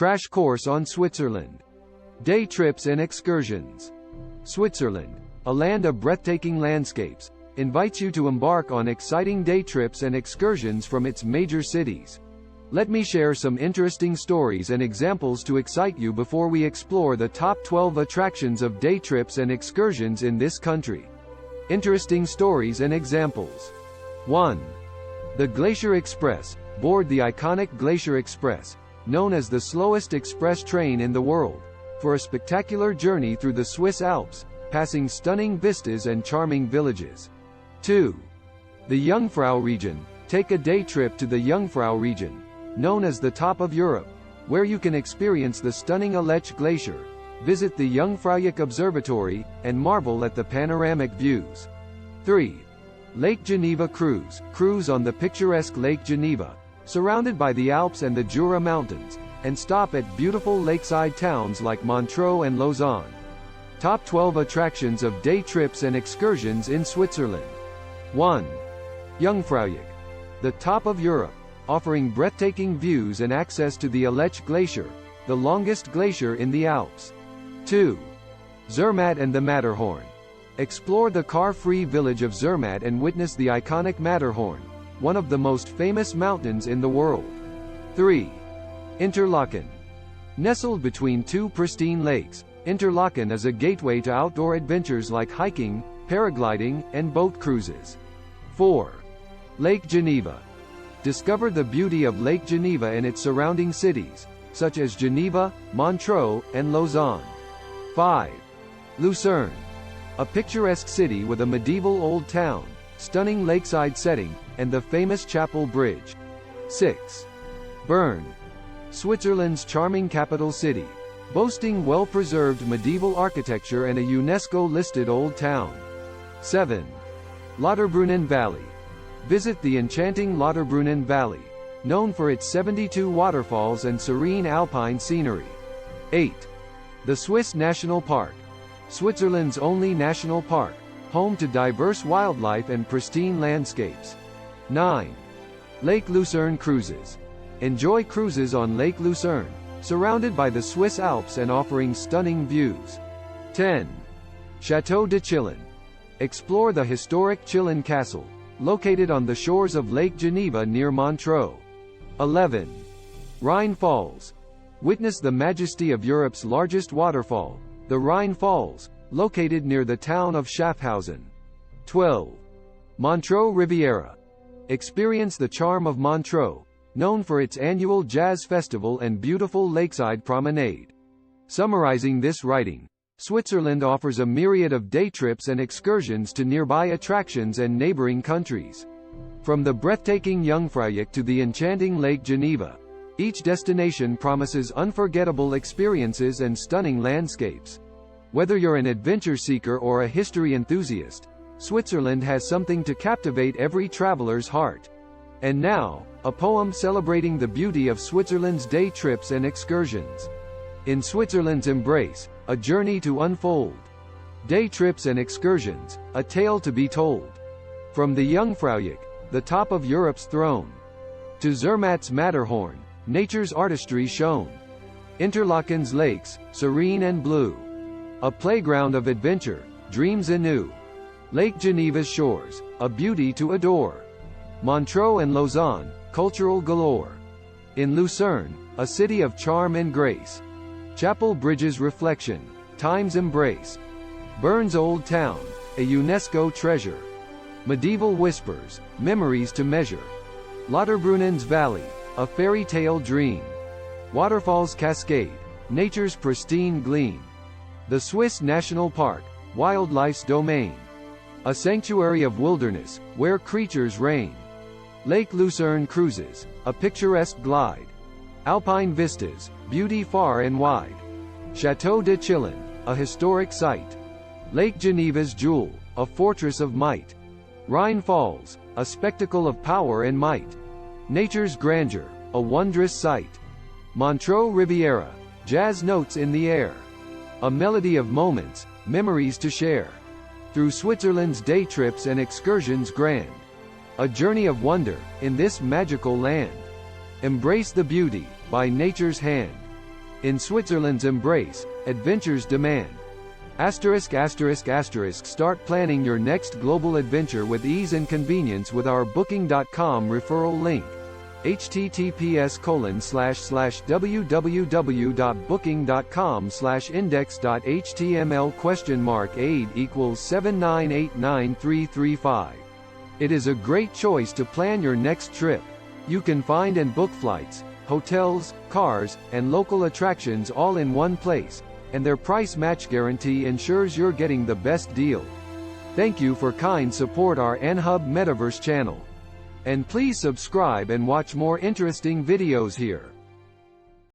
Crash course on Switzerland. Day trips and excursions. Switzerland, a land of breathtaking landscapes, invites you to embark on exciting day trips and excursions from its major cities. Let me share some interesting stories and examples to excite you before we explore the top 12 attractions of day trips and excursions in this country. Interesting stories and examples. 1. The Glacier Express. Board the iconic Glacier Express, known as the slowest express train in the world, for a spectacular journey through the Swiss Alps, passing stunning vistas and charming villages. 2. The Jungfrau Region. Take a day trip to the Jungfrau Region, known as the top of Europe, where you can experience the stunning Aletsch Glacier, visit the Jungfraujoch observatory, and marvel at the panoramic views. 3. Lake Geneva Cruise. Cruise on the picturesque Lake Geneva, surrounded by the Alps and the Jura Mountains, and stop at beautiful lakeside towns like Montreux and Lausanne. Top 12 attractions of day trips and excursions in Switzerland. 1. Jungfraujoch, the top of Europe, offering breathtaking views and access to the Aletsch Glacier, the longest glacier in the Alps. 2. Zermatt and the Matterhorn. Explore the car-free village of Zermatt and witness the iconic Matterhorn, one of the most famous mountains in the world. 3. Interlaken. Nestled between two pristine lakes, Interlaken is a gateway to outdoor adventures like hiking, paragliding, and boat cruises. 4. Lake Geneva. Discover the beauty of Lake Geneva and its surrounding cities, such as Geneva, Montreux, and Lausanne. 5. Lucerne. A picturesque city with a medieval old town, stunning lakeside setting, and the famous Chapel Bridge. 6. Bern. Switzerland's charming capital city, boasting well-preserved medieval architecture and a UNESCO-listed old town. 7. Lauterbrunnen Valley. Visit the enchanting Lauterbrunnen Valley, known for its 72 waterfalls and serene alpine scenery. 8. The Swiss National Park. Switzerland's only national park, home to diverse wildlife and pristine landscapes. 9. Lake Lucerne Cruises. Enjoy cruises on Lake Lucerne, surrounded by the Swiss Alps and offering stunning views. 10. Château de Chillon. Explore the historic Chillon Castle, located on the shores of Lake Geneva near Montreux. 11. Rhine Falls. Witness the majesty of Europe's largest waterfall, the Rhine Falls, located near the town of Schaffhausen. 12. Montreux Riviera. Experience the charm of Montreux, known for its annual jazz festival and beautiful lakeside promenade. Summarizing this writing, Switzerland offers a myriad of day trips and excursions to nearby attractions and neighboring countries. From the breathtaking Jungfraujoch to the enchanting Lake Geneva, each destination promises unforgettable experiences and stunning landscapes. Whether you're an adventure seeker or a history enthusiast, Switzerland has something to captivate every traveler's heart. And now, a poem celebrating the beauty of Switzerland's day trips and excursions. In Switzerland's embrace, a journey to unfold. Day trips and excursions, a tale to be told. From the Jungfraujoch, the top of Europe's throne, to Zermatt's Matterhorn, nature's artistry shown. Interlaken's lakes, serene and blue, a playground of adventure, dreams anew. Lake Geneva's shores, a beauty to adore. Montreux and Lausanne, cultural galore. In Lucerne, a city of charm and grace. Chapel Bridge's reflection, time's embrace. Bern's Old Town, a UNESCO treasure. Medieval whispers, memories to measure. Lauterbrunnen's Valley, a fairy tale dream. Waterfalls cascade, nature's pristine gleam. The Swiss National Park, wildlife's domain. A sanctuary of wilderness, where creatures reign. Lake Lucerne Cruises, a picturesque glide. Alpine vistas, beauty far and wide. Château de Chillon, a historic site. Lake Geneva's jewel, a fortress of might. Rhine Falls, a spectacle of power and might. Nature's grandeur, a wondrous sight. Montreux Riviera, jazz notes in the air. A melody of moments, memories to share. Through Switzerland's day trips and excursions grand. A journey of wonder, in this magical land. Embrace the beauty, by nature's hand. In Switzerland's embrace, adventures demand. Start planning your next global adventure with ease and convenience with our Booking.com referral link. https://www.booking.com/index.html?aid equals 7989335. It is a great choice to plan your next trip. You can find and book flights, hotels, cars, and local attractions all in one place, and their price match guarantee ensures you're getting the best deal. Thank you for kind support our Anhub Metaverse channel. And please subscribe and watch more interesting videos here.